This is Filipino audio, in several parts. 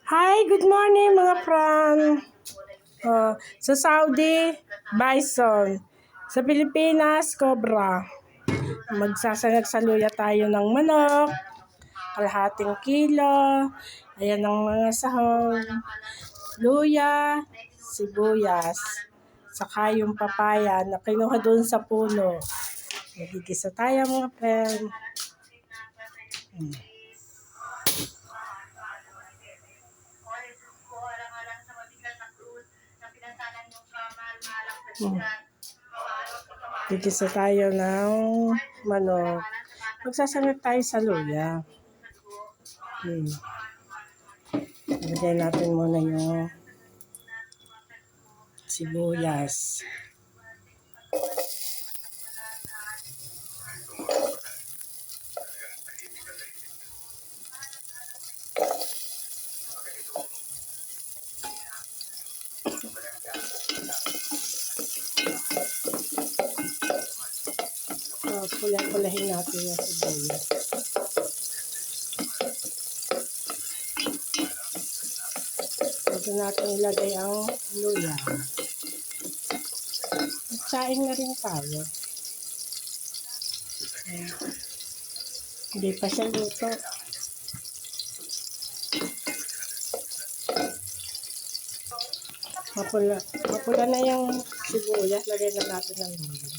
Hi, good morning mga friend. Sa Saudi, bison. Sa Pilipinas, cobra. Magsasaluya tayo ng manok, kalahating kilo. Ayan ang mga sahog. Luya, sibuyas. Saka yung papaya na kinuha doon sa puno. Nagigisa tayo mga friend. Gigisa tayo ng manok. Magsasangat tayo sa luya. Ilagay natin muna yung sibuyas. Pula-pulahin natin yung sibuyas. Bago natin ilagay ang luya. Magsaing na rin tayo. Hindi pa siya luto. Mapula na yung sibuyas. Lagay na natin ng luya.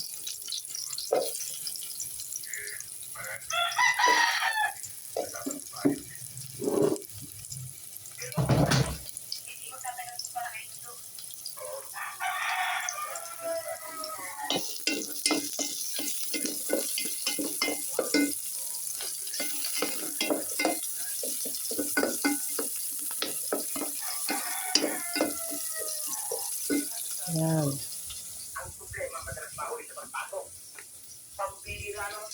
Yan. Ang problema, madalas mahuli sa pagpasok. Pambihira ng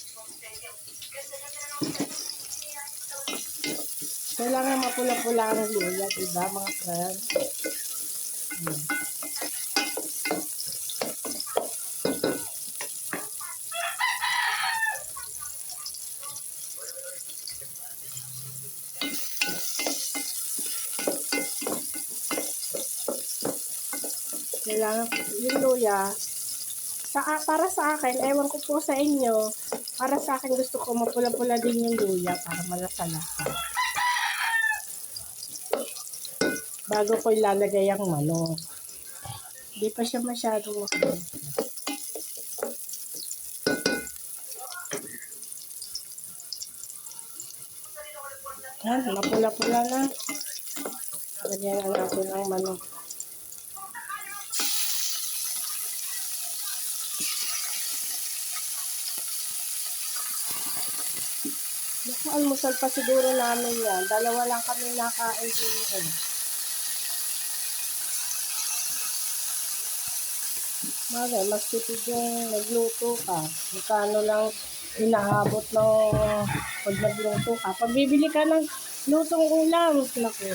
Kailangan mapula-pula ang luya, diba mga friend? Kailangan yung luya. Para sa akin, ewan ko po sa inyo, para sa akin gusto ko mapula-pula din yung luya para malasa-lasa. Bago ko ilalagay ang manok. Hindi pa siya masyadong makapula. Yan, mapula-pula na. Lagyan na natin ang manok. Almusal pa siguro namin yan. Dalawa lang kami nakain din. Bagay, mas tipid yung nagluto ka. Magkano lang inaabot ng pag nagluto ka. Pag bibili ka ng lutong ulam, naku.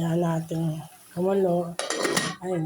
Yan natin kumulo. Ayun.